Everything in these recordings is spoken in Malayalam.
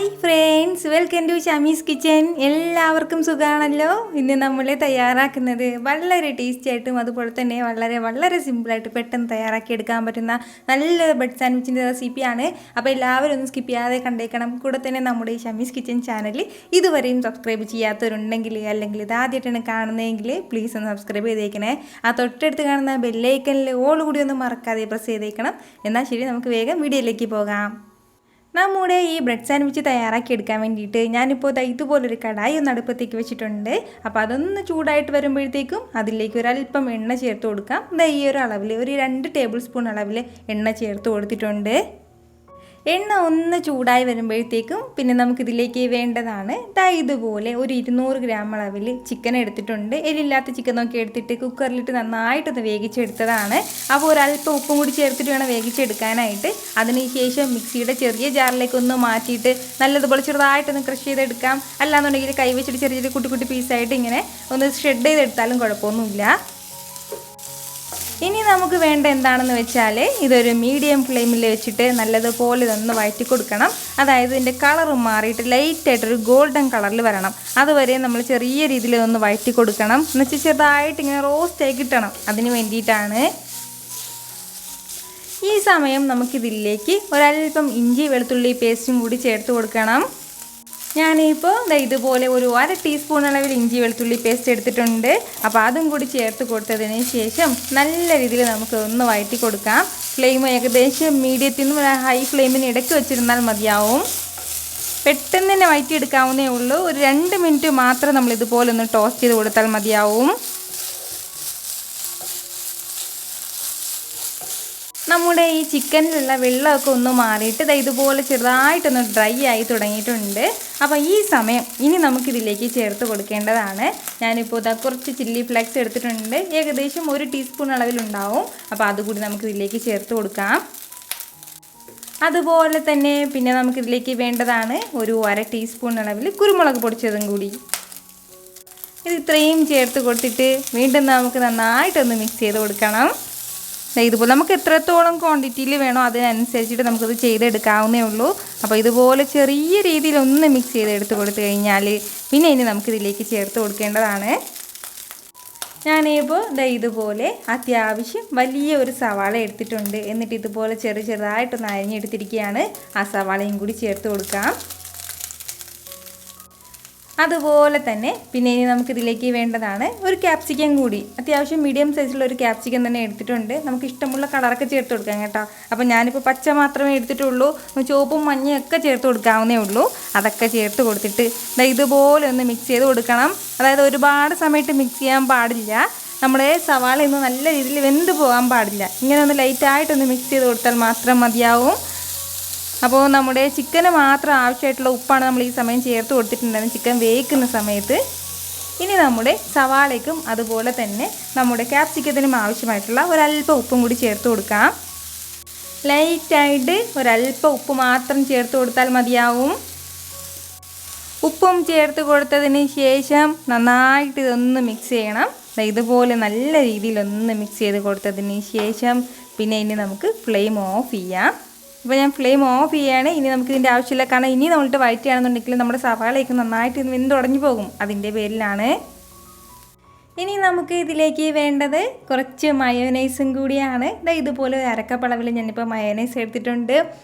Hi friends, welcome to Shamees kitchen. എല്ലാവർക്കും സുഖമാണല്ലോ. ഇന്ന് നമ്മൾ തയ്യാറാക്കുന്നത് വളരെ ടേസ്റ്റി ആയിട്ടും അതുപോലെ തന്നെ വളരെ വളരെ സിമ്പിളായിട്ട് പെട്ടെന്ന് തയ്യാറാക്കി എടുക്കാൻ പറ്റുന്ന നല്ല ബ്രെഡ് സാൻഡ്വിച്ചിൻ്റെ റെസിപ്പിയാണ്. അപ്പോൾ എല്ലാവരും ഒന്ന് സ്കിപ്പ് ചെയ്യാതെ കണ്ടേക്കണം. കൂടെ തന്നെ നമ്മുടെ ഈ ഷമീസ് കിച്ചൻ ചാനൽ ഇതുവരെയും സബ്സ്ക്രൈബ് ചെയ്യാത്തവരുണ്ടെങ്കിൽ അല്ലെങ്കിൽ ഇതാദ്യമായിട്ടാണ് കാണുന്നതെങ്കിൽ പ്ലീസ് ഒന്ന് സബ്സ്ക്രൈബ് ചെയ്തേക്കണേ. ആ തൊട്ടടുത്ത് കാണുന്ന ബെല്ലൈക്കനിൽ ഓൾ കൂടി ഒന്ന് മറക്കാതെ പ്രസ് ചെയ്തേക്കണം. എന്നാൽ ശരി, നമുക്ക് വേഗം വീഡിയോയിലേക്ക് പോകാം. നമ്മുടെ ഈ ബ്രെഡ് സാൻഡ്വിച്ച് തയ്യാറാക്കി എടുക്കാൻ വേണ്ടിയിട്ട് ഞാനിപ്പോൾ ഇതുപോലൊരു കടായി ഒന്ന് അടുപ്പത്തേക്ക് വെച്ചിട്ടുണ്ട്. അപ്പോൾ അതൊന്ന് ചൂടായിട്ട് വരുമ്പോഴത്തേക്കും അതിലേക്ക് ഒരല്പം എണ്ണ ചേർത്ത് കൊടുക്കാം. ഈ ഒരു അളവിൽ ഒരു 2 ടേബിൾ സ്പൂൺ അളവിൽ എണ്ണ ചേർത്ത് കൊടുത്തിട്ടുണ്ട്. എണ്ണ ഒന്ന് ചൂടായി വരുമ്പോഴത്തേക്കും പിന്നെ നമുക്കിതിലേക്ക് വേണ്ടതാണ് ഇതുപോലെ ഒരു 200 ഗ്രാം അളവിൽ ചിക്കൻ എടുത്തിട്ടുണ്ട്. എരില്ലാത്ത ചിക്കൻ നോക്കി എടുത്തിട്ട് കുക്കറിലിട്ട് നന്നായിട്ടൊന്ന് വേവിച്ചെടുത്തതാണ്. അപ്പോൾ ഒരല്പം ഉപ്പും കൂടി ചേർത്തിട്ട് വേണം വേവിച്ചെടുക്കാനായിട്ട്. അതിനുശേഷം മിക്സിയുടെ ചെറിയ ജാറിലേക്കൊന്ന് മാറ്റിയിട്ട് നല്ലതുപോലെ ചെറുതായിട്ടൊന്ന് ക്രഷ് ചെയ്തെടുക്കാം. അല്ലാന്നുണ്ടെങ്കിൽ കൈ വെച്ചിട്ട് ചെറിയ ചെറിയ കുട്ടി കുട്ടി പീസായിട്ട് ഇങ്ങനെ ഒന്ന് ഷ്രെഡ് ചെയ്തെടുത്താലും കുഴപ്പമൊന്നുമില്ല. ഇനി നമുക്ക് വേണ്ട എന്താണെന്ന് വെച്ചാൽ ഇതൊരു മീഡിയം ഫ്ലെയിമിൽ വെച്ചിട്ട് നല്ലതുപോലെ ഇതൊന്ന് വഴറ്റി കൊടുക്കണം. അതായത് ഇതിൻ്റെ കളർ മാറിയിട്ട് ലൈറ്റായിട്ടൊരു ഗോൾഡൻ കളറിൽ വരണം. അതുവരെ നമ്മൾ ചെറിയ രീതിയിൽ ഒന്ന് വഴറ്റി കൊടുക്കണം. എന്നുവെച്ചാൽ ചെറുതായിട്ട് ഇങ്ങനെ റോസ്റ്റായി കിട്ടണം. അതിന് വേണ്ടിയിട്ടാണ്. ഈ സമയം നമുക്കിതിലേക്ക് ഒരല്പം ഇഞ്ചി വെളുത്തുള്ളി പേസ്റ്റും കൂടി ചേർത്ത് കൊടുക്കണം. ഞാനിപ്പോൾ ഇതുപോലെ ഒരു 1/2 ടീസ്പൂൺ അളവിൽ ഇഞ്ചി വെളുത്തുള്ളി പേസ്റ്റ് എടുത്തിട്ടുണ്ട്. അപ്പോൾ അതും കൂടി ചേർത്ത് കൊടുത്തതിന് ശേഷം നല്ല രീതിയിൽ നമുക്ക് ഒന്ന് വഴറ്റി കൊടുക്കാം. ഫ്ലെയിം ഏകദേശം മീഡിയത്തിൽ നിന്ന് ഹൈ ഫ്ലെയിമിന് ഇടയ്ക്ക് വെച്ചിരുന്നാൽ മതിയാവും. പെട്ടെന്ന് തന്നെ വഴറ്റിയെടുക്കാവുന്നേ ഉള്ളൂ. ഒരു 2 മിനിറ്റ് മാത്രം നമ്മൾ ഇതുപോലെ ഒന്ന് ടോസ്റ്റ് ചെയ്ത് കൊടുത്താൽ മതിയാവും. നമ്മുടെ ഈ ചിക്കനിലുള്ള വെള്ളമൊക്കെ ഒന്ന് മാറിയിട്ട് ഇതുപോലെ ചെറുതായിട്ടൊന്ന് ഡ്രൈ ആയി തുടങ്ങിയിട്ടുണ്ട്. അപ്പോൾ ഈ സമയം ഇനി നമുക്കിതിലേക്ക് ചേർത്ത് കൊടുക്കേണ്ടതാണ്. ഞാനിപ്പോൾ കുറച്ച് ചില്ലി ഫ്ലേക്സ് എടുത്തിട്ടുണ്ട്. ഏകദേശം 1 ടീസ്പൂൺ അളവിലുണ്ടാവും. അപ്പോൾ അതുകൂടി നമുക്കിതിലേക്ക് ചേർത്ത് കൊടുക്കാം. അതുപോലെ തന്നെ പിന്നെ നമുക്കിതിലേക്ക് വേണ്ടതാണ് ഒരു 1/2 ടീസ്പൂൺ അളവിൽ കുരുമുളക് പൊടിച്ചതും കൂടി. ഇത് ഇത്രയും ചേർത്ത് കൊടുത്തിട്ട് വീണ്ടും നമുക്ക് നന്നായിട്ടൊന്ന് മിക്സ് ചെയ്ത് കൊടുക്കണം. ഇതുപോലെ നമുക്ക് എത്രത്തോളം ക്വാണ്ടിറ്റിയിൽ വേണോ അതിനനുസരിച്ചിട്ട് നമുക്കത് ചെയ്തെടുക്കാവുന്നേ ഉള്ളൂ. അപ്പോൾ ഇതുപോലെ ചെറിയ രീതിയിൽ ഒന്ന് മിക്സ് ചെയ്തെടുത്ത് കൊടുത്തു കഴിഞ്ഞാൽ പിന്നെ ഇനി നമുക്കിതിലേക്ക് ചേർത്ത് കൊടുക്കേണ്ടതാണ്. ഞാനിപ്പോൾ ഇതുപോലെ അത്യാവശ്യം വലിയ ഒരു സവാള എടുത്തിട്ടുണ്ട്. എന്നിട്ട് ഇതുപോലെ ചെറുതായിട്ടൊന്ന് അരിഞ്ഞെടുത്തിരിക്കുകയാണ്. ആ സവാളയും കൂടി ചേർത്ത് കൊടുക്കാം. അതുപോലെ തന്നെ പിന്നെ ഇനി നമുക്കിതിലേക്ക് വേണ്ടതാണ് ഒരു ക്യാപ്സിക്കം കൂടി. അത്യാവശ്യം മീഡിയം സൈസിലുള്ള ഒരു ക്യാപ്സിക്കം തന്നെ എടുത്തിട്ടുണ്ട്. നമുക്ക് ഇഷ്ടമുള്ള കളറൊക്കെ ചേർത്ത് കൊടുക്കാം കേട്ടോ. അപ്പോൾ ഞാനിപ്പോൾ പച്ച മാത്രമേ എടുത്തിട്ടുള്ളൂ. ചുവപ്പും മഞ്ഞയും ഒക്കെ ചേർത്ത് കൊടുക്കാവുന്നേ ഉള്ളൂ. അതൊക്കെ ചേർത്ത് കൊടുത്തിട്ട് ഇതുപോലെ ഒന്ന് മിക്സ് ചെയ്ത് കൊടുക്കണം. അതായത് ഒരുപാട് സമയത്ത് മിക്സ് ചെയ്യാൻ പാടില്ല. നമ്മുടെ സവാള ഒന്ന് നല്ല രീതിയിൽ വെന്ത് പോകാൻ പാടില്ല. ഇങ്ങനെ ഒന്ന് ലൈറ്റായിട്ടൊന്ന് മിക്സ് ചെയ്ത് കൊടുത്താൽ മാത്രം മതിയാവും. അപ്പോൾ നമ്മുടെ ചിക്കന് മാത്രം ആവശ്യമായിട്ടുള്ള ഉപ്പാണ് നമ്മൾ ഈ സമയം ചേർത്ത് കൊടുത്തിട്ടുണ്ടായിരുന്നു ചിക്കൻ വേവിക്കുന്ന സമയത്ത്. ഇനി നമ്മുടെ സവാളയ്ക്കും അതുപോലെ തന്നെ നമ്മുടെ ക്യാപ്സിക്കത്തിനും ആവശ്യമായിട്ടുള്ള ഒരല്പം ഉപ്പും കൂടി ചേർത്ത് കൊടുക്കാം. ലൈറ്റായിട്ട് ഒരല്പം ഉപ്പ് മാത്രം ചേർത്ത് കൊടുത്താൽ മതിയാവും. ഉപ്പും ചേർത്ത് കൊടുത്തതിന് ശേഷം നന്നായിട്ട് ഇതൊന്ന് മിക്സ് ചെയ്യണം. ഇതുപോലെ നല്ല രീതിയിലൊന്ന് മിക്സ് ചെയ്ത് കൊടുത്തതിന് ശേഷം പിന്നെ ഇനി നമുക്ക് ഫ്ലെയിം ഓഫ് ചെയ്യാം. അപ്പോൾ ഞാൻ ഫ്ലെയിം ഓഫ് ചെയ്യുകയാണ്. ഇനി നമുക്ക് ഇതിൻ്റെ ആവശ്യമില്ല. കാരണം ഇനി നമ്മളിട്ട് വഴറ്റുകയാണെന്നുണ്ടെങ്കിൽ നമ്മുടെ സവാളയൊക്കെ നന്നായിട്ട് വെന്തുടഞ്ഞു പോകും. അതിൻ്റെ പേരിലാണ്. ഇനി നമുക്ക് ഇതിലേക്ക് വേണ്ടത് കുറച്ച് മയോനൈസും കൂടിയാണ്. ഇതുപോലെ ഒരു 1/2 കപ്പ് അളവിൽ ഞാനിപ്പോൾ മയോനൈസ് എടുത്തിട്ടുണ്ട്.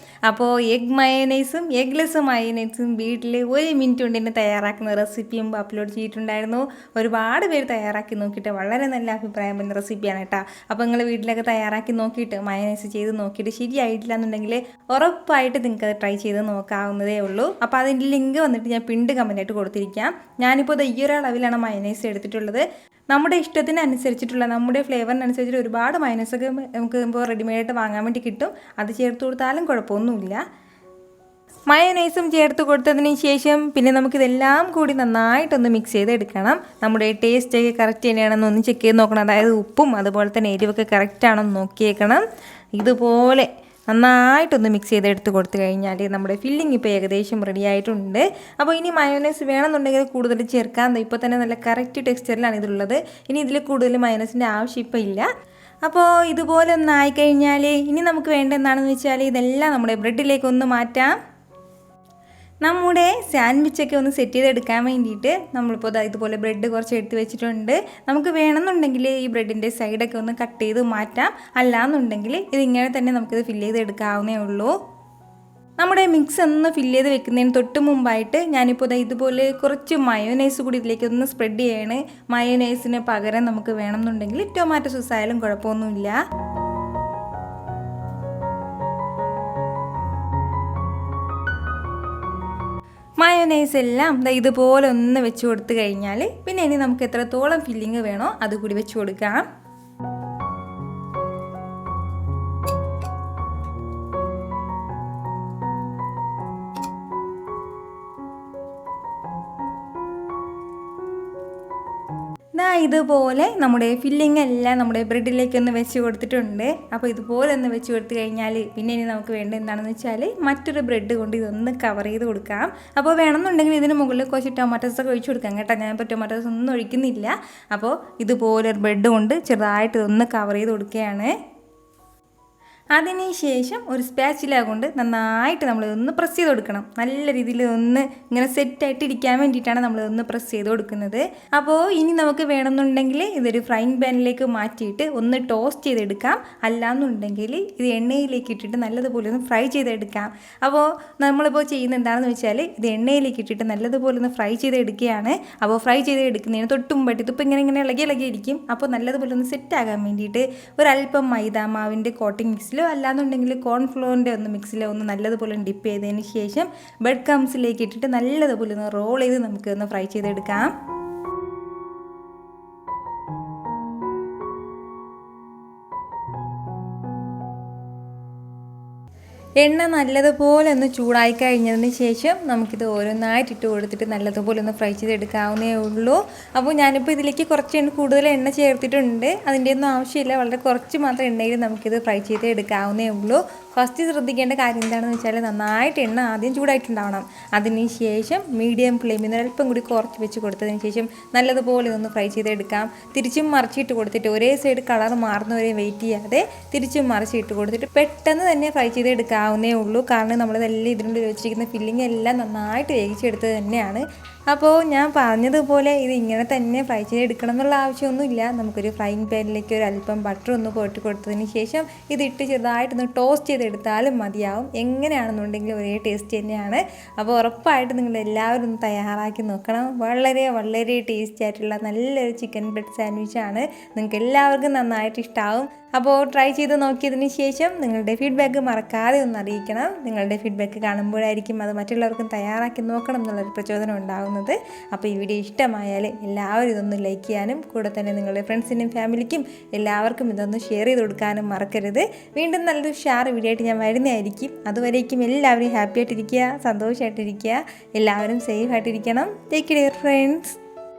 അപ്പോൾ എഗ് മയോനൈസും എഗ്ലെസ് മയോനൈസും വീട്ടിൽ 1 മിനിറ്റ് കൊണ്ട് തന്നെ തയ്യാറാക്കുന്ന റെസിപ്പിയും അപ്ലോഡ് ചെയ്തിട്ടുണ്ടായിരുന്നു. ഒരുപാട് പേര് തയ്യാറാക്കി നോക്കിയിട്ട് വളരെ നല്ല അഭിപ്രായം വരുന്ന റെസിപ്പിയാണ് കേട്ടോ. അപ്പോൾ നിങ്ങൾ വീട്ടിലൊക്കെ തയ്യാറാക്കി നോക്കിയിട്ട് മയോനൈസ് ചെയ്ത് നോക്കിയിട്ട് ശരിയായിട്ടില്ല എന്നുണ്ടെങ്കിൽ ഉറപ്പായിട്ട് നിങ്ങൾക്ക് ട്രൈ ചെയ്ത് നോക്കാവുന്നതേ ഉള്ളൂ. അപ്പോൾ അതിൻ്റെ ലിങ്ക് വന്നിട്ട് ഞാൻ പിണ്ട് കമൻറ്റായിട്ട് കൊടുത്തിരിക്കാം. ഞാനിപ്പോൾ ഈ ഒരു അളവിലാണ് മയോനൈസ് എടുത്തിട്ടുള്ളത്. നമ്മുടെ ഇഷ്ടത്തിനനുസരിച്ചിട്ടുള്ള നമ്മുടെ ഫ്ലേവറിനനുസരിച്ചിട്ട് ഒരുപാട് മയോനൈസൊക്കെ നമുക്ക് ഇപ്പോൾ റെഡിമെയ്ഡായിട്ട് വാങ്ങാൻ വേണ്ടി കിട്ടും. അത് ചേർത്ത് കൊടുത്താലും കുഴപ്പമൊന്നുമില്ല. മയോനൈസും ചേർത്ത് കൊടുത്തതിന് ശേഷം പിന്നെ നമുക്കിതെല്ലാം കൂടി നന്നായിട്ടൊന്ന് മിക്സ് ചെയ്തെടുക്കണം. നമ്മുടെ ടേസ്റ്റൊക്കെ കറക്റ്റ് തന്നെയാണെന്ന് ഒന്ന് ചെക്ക് ചെയ്ത് നോക്കണം. അതായത് ഉപ്പും അതുപോലെ തന്നെ എരിവൊക്കെ കറക്റ്റാണെന്ന് നോക്കിയേക്കണം. ഇതുപോലെ നന്നായിട്ടൊന്ന് മിക്സ് ചെയ്തെടുത്ത് കൊടുത്തു കഴിഞ്ഞാൽ നമ്മുടെ ഫില്ലിംഗ് ഇപ്പോൾ ഏകദേശം റെഡി ആയിട്ടുണ്ട്. അപ്പോൾ ഇനി മയോനൈസ് വേണമെന്നുണ്ടെങ്കിൽ കൂടുതൽ ചേർക്കാം. ഇപ്പോൾ തന്നെ നല്ല കറക്റ്റ് ടെക്സ്ചറിലാണ് ഇതുള്ളത്. ഇനി ഇതിൽ കൂടുതൽ മയോനൈസിൻ്റെ ആവശ്യം ഇപ്പോൾ ഇല്ല. അപ്പോൾ ഇതുപോലെ ഒന്ന് ആയിക്കഴിഞ്ഞാൽ ഇനി നമുക്ക് വേണ്ട എന്താണെന്ന് വെച്ചാൽ ഇതെല്ലാം നമ്മുടെ ബ്രെഡിലേക്ക് ഒന്ന് മാറ്റാം. നമ്മുടെ സാൻഡ്വിച്ചൊക്കെ ഒന്ന് സെറ്റ് ചെയ്തെടുക്കാൻ വേണ്ടിയിട്ട് നമ്മളിപ്പോൾ ഇതുപോലെ ബ്രെഡ് കുറച്ച് എടുത്ത് വെച്ചിട്ടുണ്ട്. നമുക്ക് വേണമെന്നുണ്ടെങ്കിൽ ഈ ബ്രെഡിൻ്റെ സൈഡൊക്കെ ഒന്ന് കട്ട് ചെയ്ത് മാറ്റാം. അല്ലാന്നുണ്ടെങ്കിൽ ഇതിങ്ങനെ തന്നെ നമുക്കിത് ഫില്ല് ചെയ്തെടുക്കാവുന്നേ ഉള്ളൂ. നമ്മുടെ മിക്സ് ഒന്ന് ഫില്ല് ചെയ്ത് വെക്കുന്നതിന് തൊട്ട് മുമ്പായിട്ട് ഞാനിപ്പോൾ ഇതുപോലെ കുറച്ച് മയോനൈസ് കൂടി ഇതിലേക്ക് ഒന്ന് സ്പ്രെഡ് ചെയ്യാണ്. മയോനൈസിന് പകരം നമുക്ക് വേണമെന്നുണ്ടെങ്കിൽ ടൊമാറ്റോ സോസ് ആയാലും കുഴപ്പമൊന്നുമില്ല. മയോനൈസ് എല്ലാം ഇതുപോലെ ഒന്ന് വെച്ച് കൊടുത്തു കഴിഞ്ഞാൽ പിന്നെ ഇനി നമുക്ക് എത്രത്തോളം ഫില്ലിങ് വേണോ അതുകൂടി വെച്ച് കൊടുക്കാം. ഇതുപോലെ നമ്മുടെ ഫില്ലിങ് എല്ലാം നമ്മുടെ ബ്രെഡിലേക്ക് ഒന്ന് വെച്ച് കൊടുത്തിട്ടുണ്ട്. അപ്പോൾ ഇതുപോലെ ഒന്ന് വെച്ച് കൊടുത്തു കഴിഞ്ഞാൽ പിന്നെ ഇനി നമുക്ക് വേണ്ടത് എന്താണെന്ന് വെച്ചാൽ മറ്റൊരു ബ്രെഡ് കൊണ്ട് ഇതൊന്ന് കവർ ചെയ്ത് കൊടുക്കാം. അപ്പോൾ വേണമെന്നുണ്ടെങ്കിൽ ഇതിന് മുകളിൽ കുറച്ച് ടൊമാറ്റോസൊക്കെ ഒഴിച്ച് കൊടുക്കാം കേട്ടോ. ഞാനിപ്പോൾ ടൊമാറ്റോസ് ഒന്നും ഒഴിക്കുന്നില്ല. അപ്പോൾ ഇതുപോലെ ഒരു ബ്രെഡ് കൊണ്ട് ചെറുതായിട്ട് ഇതൊന്ന് കവർ ചെയ്ത് കൊടുക്കുകയാണ്. അതിനുശേഷം ഒരു സ്പാച്ചില കൊണ്ട് നന്നായിട്ട് നമ്മളിതൊന്ന് പ്രസ് ചെയ്ത് കൊടുക്കണം. നല്ല രീതിയിൽ ഒന്ന് ഇങ്ങനെ സെറ്റായിട്ട് ഇരിക്കാൻ വേണ്ടിയിട്ടാണ് നമ്മളിതൊന്ന് പ്രസ് ചെയ്ത് കൊടുക്കുന്നത്. അപ്പോൾ ഇനി നമുക്ക് വേണമെന്നുണ്ടെങ്കിൽ ഇതൊരു ഫ്രൈങ് പാനിലേക്ക് മാറ്റിയിട്ട് ഒന്ന് ടോസ്റ്റ് ചെയ്തെടുക്കാം. അല്ലാന്നുണ്ടെങ്കിൽ ഇത് എണ്ണയിലേക്ക് ഇട്ടിട്ട് നല്ലതുപോലെ ഒന്ന് ഫ്രൈ ചെയ്തെടുക്കാം. അപ്പോൾ നമ്മളിപ്പോൾ ചെയ്യുന്നത് എന്താണെന്ന് വെച്ചാൽ ഇത് എണ്ണയിലേക്ക് ഇട്ടിട്ട് നല്ലതുപോലെ ഒന്ന് ഫ്രൈ ചെയ്തെടുക്കുകയാണ്. അപ്പോൾ ഫ്രൈ ചെയ്തെടുക്കുന്നതിന് തൊട്ടുമുമ്പായിട്ട് ഇതിപ്പോൾ ഇങ്ങനെ ഇളകിയിരിക്കും. അപ്പോൾ നല്ലതുപോലെ ഒന്ന് സെറ്റാകാൻ വേണ്ടിയിട്ട് ഒരല്പം മൈദ മാവിൻ്റെ കോട്ടിംഗ് മിക്സിൽ അല്ലാന്നുണ്ടെങ്കിൽ കോൺഫ്ലോറിൻ്റെ ഒന്ന് മിക്സിൽ ഒന്ന് നല്ലതുപോലെ ഡിപ്പ് ചെയ്തതിന് ശേഷം ബ്രെഡ് ക്രംസിലേക്ക് ഇട്ടിട്ട് നല്ലതുപോലെ ഒന്ന് റോൾ ചെയ്ത് നമുക്ക് ഒന്ന് ഫ്രൈ ചെയ്തെടുക്കാം. എണ്ണ നല്ലതുപോലെ ഒന്ന് ചൂടായി കഴിഞ്ഞതിന് ശേഷം നമുക്കിത് ഓരോന്നായിട്ട് ഇട്ട് കൊടുത്തിട്ട് നല്ലതുപോലെ ഒന്ന് ഫ്രൈ ചെയ്തെടുക്കാവുന്നേ ഉള്ളൂ. അപ്പോൾ ഞാനിപ്പോൾ ഇതിലേക്ക് കുറച്ച് കൂടുതൽ എണ്ണ ചേർത്തിട്ടുണ്ട്. അതിൻ്റെ ഒന്നും ആവശ്യമില്ല. വളരെ കുറച്ച് മാത്രം എണ്ണയിൽ നമുക്കിത് ഫ്രൈ ചെയ്തെടുക്കാവുന്നേ ഉള്ളൂ. ഫസ്റ്റ് ശ്രദ്ധിക്കേണ്ട കാര്യം എന്താണെന്ന് വെച്ചാൽ നന്നായിട്ട് എണ്ണ ആദ്യം ചൂടായിട്ടുണ്ടാവണം. അതിന് ശേഷം മീഡിയം ഫ്ലെയിമിൽ നിന്ന് അല്പം കൂടി കുറച്ച് വെച്ച് കൊടുത്തതിന് ശേഷം നല്ലതുപോലെ ഒന്ന് ഫ്രൈ ചെയ്തെടുക്കാം. തിരിച്ചും മറിച്ചിട്ട് കൊടുത്തിട്ട് ഒരേ സൈഡ് കളർ മാറുന്നവരെ വെയിറ്റ് ചെയ്യാതെ തിരിച്ചും മറിച്ചിട്ട് കൊടുത്തിട്ട് പെട്ടെന്ന് തന്നെ ഫ്രൈ ചെയ്തെടുക്കാവുന്നേ ഉള്ളൂ. കാരണം നമ്മളിതെല്ലാം ഇതിനുള്ളിൽ വെച്ചിരിക്കുന്ന ഫില്ലിങ് എല്ലാം നന്നായിട്ട് വേവിച്ചെടുത്തത് തന്നെയാണ്. അപ്പോൾ ഞാൻ പറഞ്ഞതുപോലെ ഇത് ഇങ്ങനെ തന്നെ ഫ്രൈ ചെയ്തെടുക്കണം എന്നുള്ള ആവശ്യമൊന്നുമില്ല. നമുക്കൊരു ഫ്രൈങ് പാനിലേക്ക് ഒരു അല്പം ബട്ടർ ഒന്ന് പുരട്ടി കൊടുത്തതിന് ശേഷം ഇതിട്ട് ചെറുതായിട്ടൊന്ന് ടോസ്റ്റ് ചെയ്തെടുത്താലും മതിയാവും. എങ്ങനെയാണെന്നുണ്ടെങ്കിലും ഒരേ ടേസ്റ്റ് തന്നെയാണ്. അപ്പോൾ ഉറപ്പായിട്ട് നിങ്ങൾ എല്ലാവരും ഒന്ന് തയ്യാറാക്കി നോക്കണം. വളരെ വളരെ ടേസ്റ്റി ആയിട്ടുള്ള നല്ലൊരു ചിക്കൻ ബ്രെഡ് സാൻഡ്വിച്ചാണ്. നിങ്ങൾക്ക് എല്ലാവർക്കും നന്നായിട്ട് ഇഷ്ടമാവും. അപ്പോൾ ട്രൈ ചെയ്ത് നോക്കിയതിന് ശേഷം നിങ്ങളുടെ ഫീഡ്ബാക്ക് മറക്കാതെ ഒന്ന് അറിയിക്കണം. നിങ്ങളുടെ ഫീഡ്ബാക്ക് കാണുമ്പോഴായിരിക്കും അത് മറ്റുള്ളവർക്കും തയ്യാറാക്കി നോക്കണം എന്നുള്ളൊരു പ്രചോദനം ഉണ്ടാകുന്നത്. അപ്പോൾ ഈ വീഡിയോ ഇഷ്ടമായാൽ എല്ലാവരും ഇതൊന്ന് ലൈക്ക് ചെയ്യാനും കൂടെ തന്നെ നിങ്ങളുടെ ഫ്രണ്ട്സിനും ഫാമിലിക്കും എല്ലാവർക്കും ഇതൊന്ന് ഷെയർ ചെയ്ത് കൊടുക്കാനും മറക്കരുത്. വീണ്ടും നല്ലൊരു ഷെയർ വീഡിയോ ആയിട്ട് ഞാൻ വരുന്നതായിരിക്കും. അതുവരേക്കും എല്ലാവരും ഹാപ്പി ആയിട്ടിരിക്കുക, സന്തോഷമായിട്ടിരിക്കുക, എല്ലാവരും സേഫ് ആയിട്ടിരിക്കണം. Take care friends.